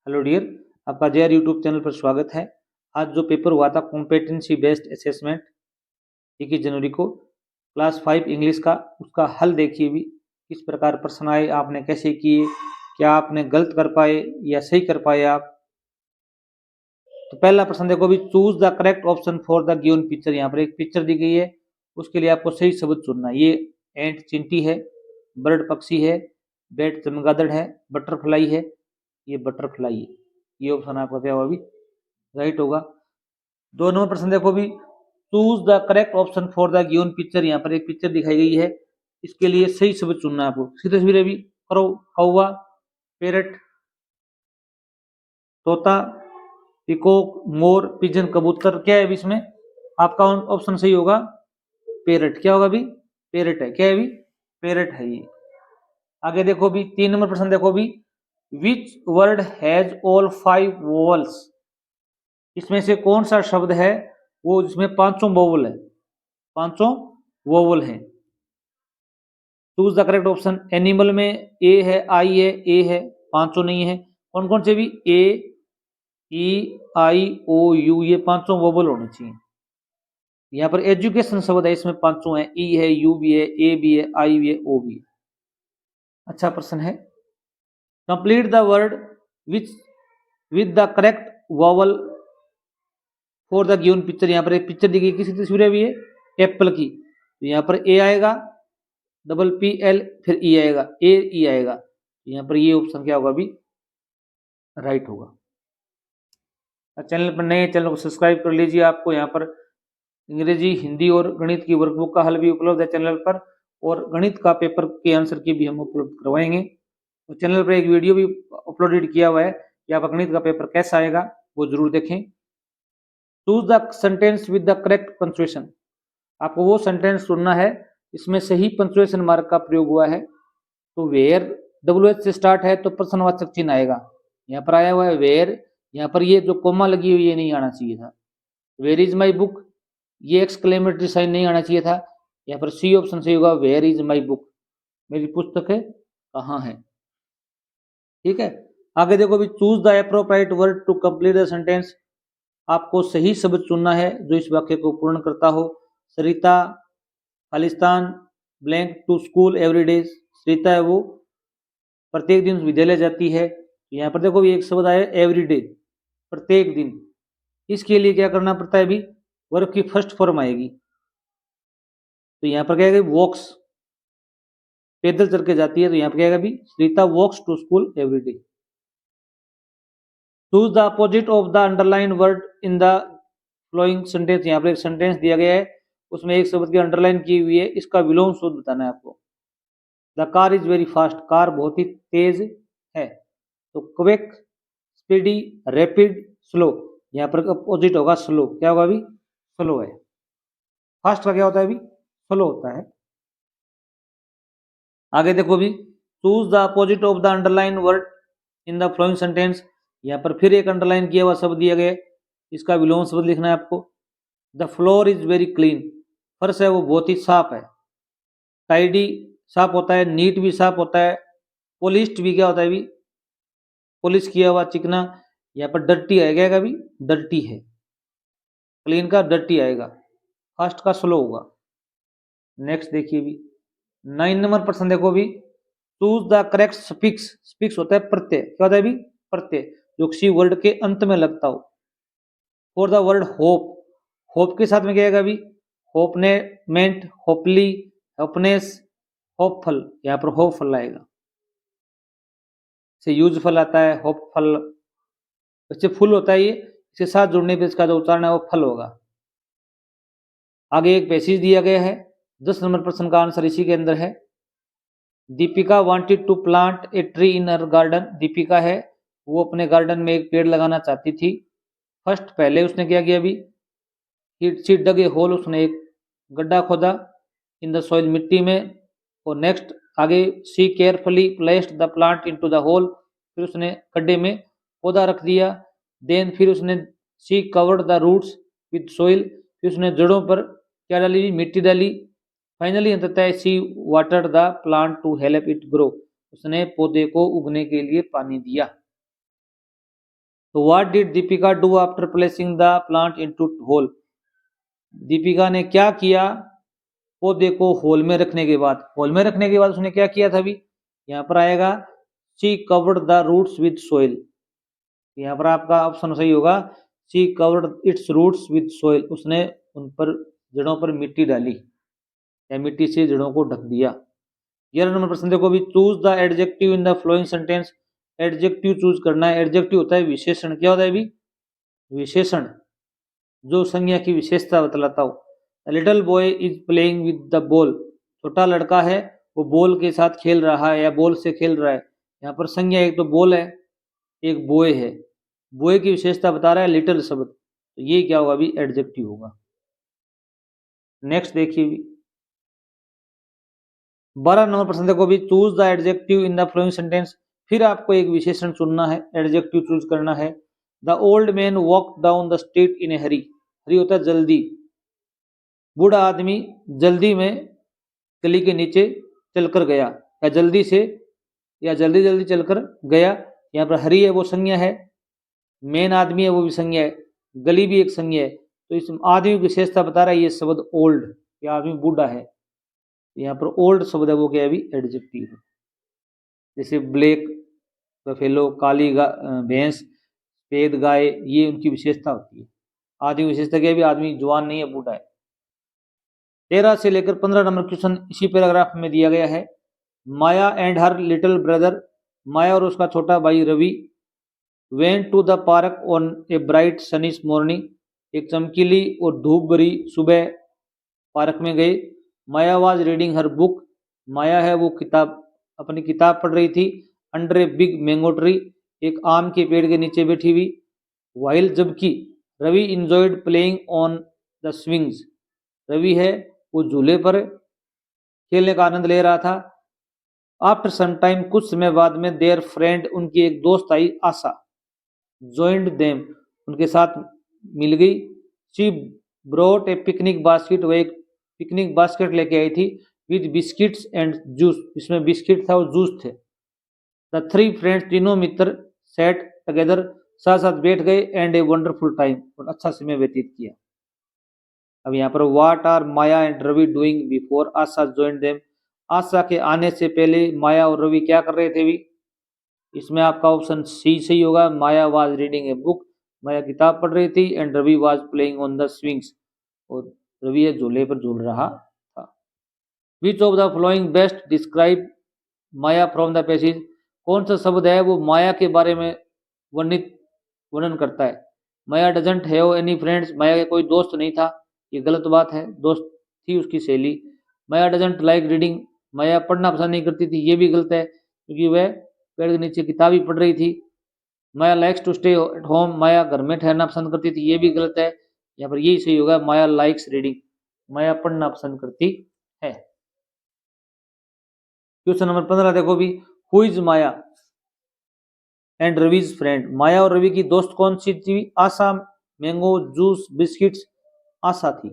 Hello dear, आपका JR YouTube channel पर स्वागत है। आज जो पेपर हुआ था कॉम्पिटेंसी बेस्ड असेसमेंट 21 जनवरी को क्लास 5 इंग्लिश का, उसका हल देखिए भी किस प्रकार प्रश्न आए, आपने कैसे किए, क्या आपने गलत कर पाए या सही कर पाए आप। तो पहला प्रश्न देखो भी, choose the correct option for the given picture. यहाँ पर एक पिक्चर दी गई है, उसके लिए आपको सही शब्द चुनना है। ये एंट चींटी है, बर्ड पक्षी है, बैट चमगादड़ है, बटरफ्लाई है, ये बटरफ्लाई है। ये ऑप्शन आपका क्या होगा भी राइट होगा। 2 नंबर प्रश्न देखो भी, choose the correct option for the given picture. यहाँ पर एक पिक्चर दिखाई गई है, इसके लिए सही शब्द चुनना है आपको। सी तस्वीरें भी करो, कौवा, पेरट, तोता, पिकॉक, मोर, पिजन, कबूतर। क्या है भी इसमें आपका ऑप्शन सही होगा पेरट। क्या होगा भी पेरट है। क्या है भी पेरट है ये। आगे देखो भी 3 नंबर प्रश्न देखो भी, which word has all 5 vowels. इसमें से कौन सा शब्द है वो जिसमें 5 वोवल है, 5 वोवल है। Choose the correct option. Animal में ए है, आई है, ए है, 5 नहीं है। कौन कौन से भी ए, ई, आई, ओ, यू, ये 5 वोवल होने चाहिए। यहाँ पर एजुकेशन शब्द है, इसमें 5 है, ई है, यू भी है, ए भी है, आई भी है, ओ भी है। अच्छा प्रश्न है। Complete the word which with the correct vowel for the given picture. यहाँ पर एक पिक्चर दी गई, किसी तस्वीरें भी है एप्पल की, तो यहाँ पर ए आएगा, डबल पी एल, फिर ई आएगा, ए ई आएगा। यहाँ पर ये ऑप्शन क्या होगा भी राइट होगा। चैनल पर नए, चैनल को सब्सक्राइब कर लीजिए। आपको यहाँ पर अंग्रेजी, हिंदी और गणित की वर्कबुक का हल भी उपलब्ध है चैनल पर, और गणित का पेपर के आंसर की भी हम उपलब्ध करवाएंगे। तो चैनल पर एक वीडियो भी अपलोडेड किया हुआ है कि आप गणित का पेपर कैसा आएगा वो जरूर देखें। Choose the sentence with the correct punctuation. आपको वो सेंटेंस चुनना है इसमें सही पंक्चुएशन मार्क का प्रयोग हुआ है। तो वेयर WH से स्टार्ट है तो प्रश्नवाचक चिन्ह आएगा, यहाँ पर आया हुआ है वेयर। यहाँ पर ये जो कोमा लगी हुई ये नहीं आना चाहिए था। वेयर इज माई बुक, ये एक्सक्लेमेटरी साइन नहीं आना चाहिए था। यहाँ पर सी ऑप्शन सही होगा, वेयर इज माई बुक, मेरी पुस्तक है कहाँ है। ठीक है, आगे देखो भी, choose the appropriate word to complete the sentence. आपको सही शब्द चुनना है जो इस वाक्य को पूर्ण करता हो। सरिता खालिस्तान blank to school everyday. Sarita है वो प्रत्येक दिन विद्यालय जाती है। यहाँ पर देखो एक शब्द आया एवरीडे, प्रत्येक दिन। इसके लिए क्या करना पड़ता है भी, वर्ब की फर्स्ट फॉर्म आएगी। तो यहाँ पर क्या है वॉक्स, पैदल चल के जाती है, तो यहाँ पर क्या है भी Sarita walks to school everyday. Choose the opposite of the underline word in the following sentence. यहाँ पर एक सेंटेंस दिया गया है, उसमें एक शब्द की अंडरलाइन की हुई है, इसका विलोम शब्द बताना है आपको। The car is very fast, car बहुत ही तेज है। तो क्विक, स्पीडी, रैपिड, स्लो। यहाँ पर अपोजिट होगा स्लो। क्या होगा अभी स्लो है। फास्ट का क्या होता है अभी स्लो होता है। आगे देखो भी, choose the opposite of the underline word in the following sentence. यहाँ पर फिर एक अंडरलाइन किया हुआ शब्द दिया गया, इसका विलोम शब्द लिखना है आपको। The floor is very clean, फर्श है वो बहुत ही साफ है। टाइडी साफ होता है, नीट भी साफ होता है। पॉलिश्ड भी क्या होता है भी पॉलिश किया हुआ, चिकना। यहाँ पर डर्टी आएगा भी डर्टी है। क्लीन का डर्टी आएगा, फास्ट का स्लो होगा। नेक्स्ट देखिए भी 9 नंबर प्रश्न देखो भी, choose the correct speaks. Speaks होता है प्रत्यय। क्या होता है भी प्रत्यय जो किसी वर्ड के अंत में लगता हो। For the word hope, hope के साथ में क्या आएगा भी होपने मेंट, होपली, होपनेस, होपफल। यहाँ पर होपफल आएगा। से यूजफल आता है, होपफल, इससे फुल होता है ये, इसके साथ जुड़ने पे इसका जो उच्चारण है वो फल होगा। आगे एक पैसेज दिया गया है, 10 नंबर प्रश्न का आंसर इसी के अंदर है। Deepika wanted to plant a tree in her garden. Deepika है वो अपने गार्डन में एक पेड़ लगाना चाहती थी। फर्स्ट पहले उसने क्या किया अभी, शी डग ए होल, उसने एक गड्ढा खोदा इन द सॉइल, मिट्टी में। और नेक्स्ट आगे, she carefully placed the plant into the hole, फिर उसने गड्ढे में पौधा रख दिया। देन फिर उसने she covered the roots with soil, फिर उसने जड़ों पर क्या डाली, मिट्टी डाली। फाइनली अंततः she watered the plant to help it grow, उसने पौधे को उगने के लिए पानी दिया। तो what did Deepika do after placing the plant into hole? दीपिका ने क्या किया पौधे को होल में रखने के बाद? होल में रखने के बाद उसने क्या किया था? अभी यहाँ पर आएगा she covered the roots with soil. यहाँ पर आपका ऑप्शन सही होगा, she covered its roots with soil. उसने उन पर जड़ों पर मिट्टी डाली या मिट्टी से जड़ों को ढक दिया। 11 नंबर प्रश्न देखो भी, choose the adjective in the following sentence. Adjective choose करना है। एडजेक्टिव होता है विशेषण। क्या होता है अभी? विशेषण, जो संज्ञा की विशेषता बतलाता हो। Little boy is playing with the ball. छोटा लड़का है वो बॉल के साथ खेल रहा है या बॉल से खेल रहा है। यहाँ पर संज्ञा एक तो बॉल है, एक बॉय है। बॉय की विशेषता बता रहा है लिटिल शब्द, तो ये क्या होगा अभी? एडजेक्टिव होगा। नेक्स्ट देखिए भी 12 नंबर प्रश्न देखो भी, choose the adjective in the following sentence. फिर आपको एक विशेषण चुनना है, एडजेक्टिव चूज करना है। The old man walk down the street in a hurry. Hurry होता है जल्दी। बूढ़ा आदमी जल्दी में गली के नीचे चलकर गया, या जल्दी से या जल्दी जल्दी चलकर गया। यहाँ पर हरी है वो संज्ञा है, मेन आदमी है वो भी संज्ञा है, गली भी एक संज्ञा है। तो इस आदमी की विशेषता बता रहा है ये शब्द ओल्ड, ये आदमी बूढ़ा है। यहाँ पर ओल्ड शब्द है वो क्या है अभी? एडजेक्टिव है। जैसे ब्लैक बफेलो, काली भैंस, सफेद गाय, ये उनकी विशेषता होती है। आदमी विशेषता क्या है? आदमी जवान नहीं है, बूढ़ा है। 13 से लेकर 15 नंबर क्वेश्चन इसी पैराग्राफ में दिया गया है। Maya and her little brother. Maya और उसका छोटा भाई Ravi went to the park on a bright sunny morning. एक चमकीली और धूप भरी सुबह पार्क में गए। Maya was reading her book. Maya है वो किताब अपनी किताब पढ़ रही थी। Under a big mango tree, एक आम के पेड़ के नीचे बैठी हुई। वाइल जबकि Ravi enjoyed playing on the swings. Ravi है वो झूले पर खेलने का आनंद ले रहा था। आफ्टर सम टाइम, कुछ समय बाद में, देयर फ्रेंड, उनकी एक दोस्त आई, आशा, ज्वाइंड देम, उनके साथ मिल गई। She brought a picnic basket, वह एक पिकनिक बास्केट लेके आई थी। विद बिस्किट्स एंड जूस, इसमें बिस्किट था और जूस थे। द थ्री फ्रेंड्स, तीनों मित्र, सेट टुगेदर, साथ साथ बैठ गए। एंड ए वंडरफुल टाइम, और अच्छा समय व्यतीत किया। अब यहाँ पर what are Maya and Ravi doing before Asha joined them. Asha के आने से पहले माया और रवि क्या कर रहे थे भी? इसमें आपका ऑप्शन सी सही होगा। Maya was reading a book, Maya किताब पढ़ रही थी। And Ravi was playing on the swings, और रवि झूले पर झूल रहा था। Which of the following best describe Maya from the passage. कौन सा शब्द है वो माया के बारे में वर्णन करता है? माया डजंट हैव एनी फ्रेंड्स, माया के कोई दोस्त नहीं था, ये गलत बात है, दोस्त थी उसकी सहेली। माया डजंट लाइक रीडिंग, माया पढ़ना पसंद नहीं करती थी, ये भी गलत है क्योंकि वह पेड़ के नीचे किताब ही पढ़ रही थी। Maya likes to stay at home, Maya घर में ठहरना पसंद करती थी, ये भी गलत है। यहाँ पर यही सही होगा, माया लाइक्स रीडिंग, माया पढ़ना पसंद करती है। क्वेश्चन नंबर 15 देखो भी, who is Maya and Ravi's friend. Maya और रवि की दोस्त कौन सी थी? Asha. Mango, juice, biscuits, Asha थी।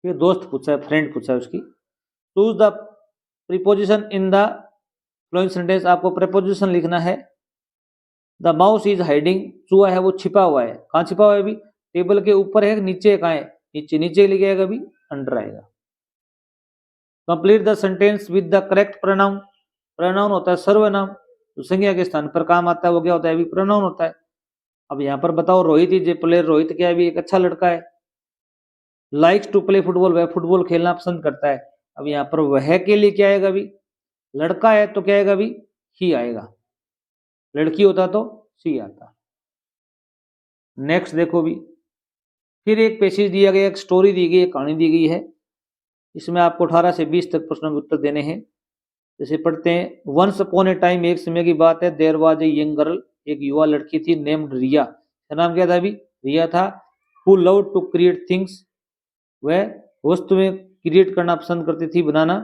ये दोस्त पूछा है, फ्रेंड पूछा है उसकी। Choose the preposition in the following sentence. आपको प्रीपोजिशन लिखना है। द माउस इज हाइडिंग, चूहा है वो छिपा हुआ है। कहाँ छिपा हुआ है अभी? टेबल के ऊपर है, नीचे कहाँ है? नीचे। नीचे लिख आएगा अभी, अंडर आएगा। Complete the sentence with the correct pronoun. Pronoun होता है सर्वनाम, तो संज्ञा के स्थान पर काम आता है वो क्या होता है अभी? प्रोनाउन होता है। अब यहाँ पर बताओ, Rohit is a player, Rohit क्या है अभी? एक अच्छा लड़का है। लाइक्स टू प्ले फुटबॉल, वह फुटबॉल खेलना पसंद करता है। अब यहाँ पर वह के लिए क्या आएगा अभी? लड़का है तो क्या आएगा अभी? ही आएगा। लड़की होता तो सी आता। नेक्स्ट देखो भी, फिर एक पैसेज दिया गया, एक स्टोरी दी गई, एक कहानी दी गई है। इसमें आपको 18 से 20 तक प्रश्नों के उत्तर देने हैं। जैसे पढ़ते हैं, वंस अपॉन ए टाइम, एक समय की बात है, there was a young girl, एक युवा लड़की थी, नेम्ड रिया, उसका नाम क्या था अभी? रिया था। Who love to create things, वह वस्तु में क्रिएट करना पसंद करती थी, बनाना।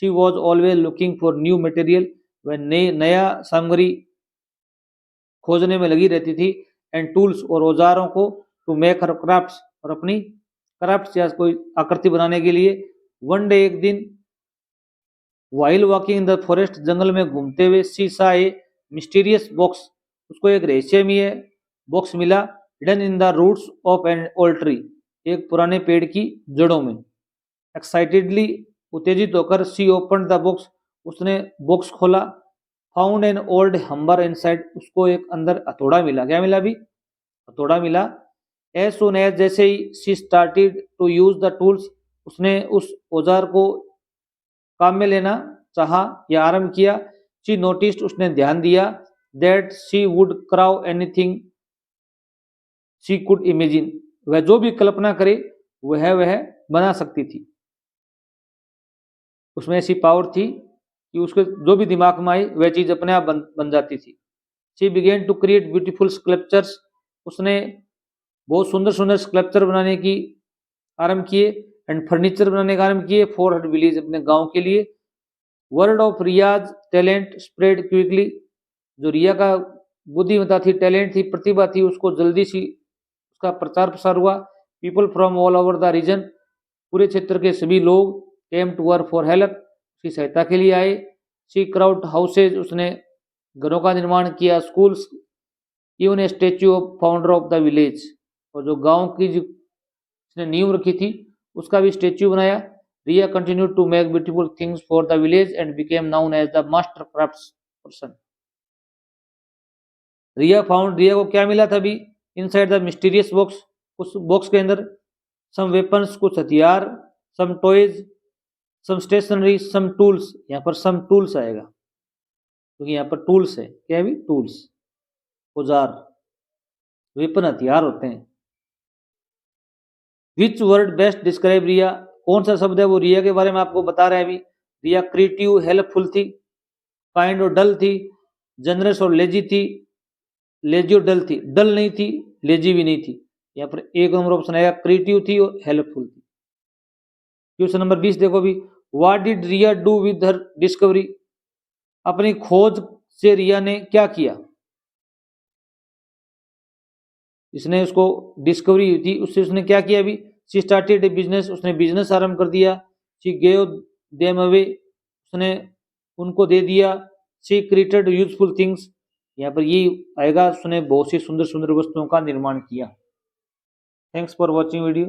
She was always looking for new material, वह नया सामग्री खोजने में लगी रहती थी। एंड टूल्स, और औजारों को, टू मेक हर क्राफ्ट्स, और अपनी क्राफ्ट या कोई आकृति बनाने के लिए। वन डे, एक दिन, while walking in the forest, जंगल में घूमते हुए, सी सा ए मिस्टीरियस बॉक्स, उसको एक रहस्यमय बॉक्स मिला, hidden in the roots of an old tree, एक पुराने पेड़ की जड़ों में। एक्साइटेडली, उत्तेजित होकर, सी ओपन द बॉक्स, उसने बॉक्स खोला। Found an old hammer inside, उसको एक अंदर हथौड़ा मिला। क्या मिला भी? हथौड़ा मिला। एज सुन एज, जैसे ही she started to use the tools, उसने उस औजार को काम में लेना चाहा या आरंभ किया। शी नोटिस्ड, उसने ध्यान दिया, that she would crow anything she could imagine, वह जो भी कल्पना करे वह बना सकती थी। उसमें ऐसी पावर थी कि उसके जो भी दिमाग में आई वह चीज अपने आप बन जाती थी। She began to create beautiful sculptures, उसने बहुत सुंदर सुंदर स्कल्पचर बनाने की आरंभ किए एंड फर्नीचर बनाने का आरंभ किए फॉर हर विलेज, अपने गांव के लिए। Word of Riya's talent spread quickly, जो रिया का बुद्धिमत्ता थी, टैलेंट थी, प्रतिभा थी, उसको जल्दी सी उसका प्रचार प्रसार हुआ। People from all over the region, पूरे क्षेत्र के सभी लोग came to her for help, उसकी सहायता के लिए आए। शी क्राउड हाउसेज, उसने घरों का निर्माण किया। Schools, even a statue of founder of the village, और जो गांव की जो उसने नींव रखी थी उसका भी स्टेच्यू बनाया। Riya continue to make beautiful things for the village and became known as the master crafts person. Riya को क्या मिला था अभी? इनसाइड द मिस्टीरियस बॉक्स, उस बॉक्स के अंदर सम वेपन्स, कुछ हथियार, some toys, some stationery, some tools. यहाँ पर सम टूल्स आएगा क्योंकि यहाँ पर टूल्स है। क्या है भी? टूल्स, औजार, वेपन हथियार होते हैं। विच वर्ड बेस्ट डिस्क्राइब रिया, कौन सा शब्द है वो रिया के बारे में आपको बता रहे हैं अभी। रिया क्रिएटिव हेल्पफुल थी, काइंड और डल थी, जनरस और लेजी थी, लेजी और डल थी, डल नहीं थी, लेजी भी नहीं थी। यहाँ पर एक नंबर ऑप्शन आएगा, क्रिएटिव थी और हेल्पफुल थी। क्वेश्चन नंबर 20 देखो भी, what did Riya do with her discovery, अपनी खोज से रिया ने क्या किया। इसने उसको डिस्कवरी हुई थी, उससे उसने क्या किया अभी? शी स्टार्टेड ए बिजनेस, उसने बिजनेस आरंभ कर दिया। शी गेव देम अवे, उसने उनको दे दिया। शी क्रिएटेड यूजफुल थिंग्स, यहाँ पर ये आएगा, उसने बहुत सी सुंदर सुंदर वस्तुओं का निर्माण किया। Thanks for watching video.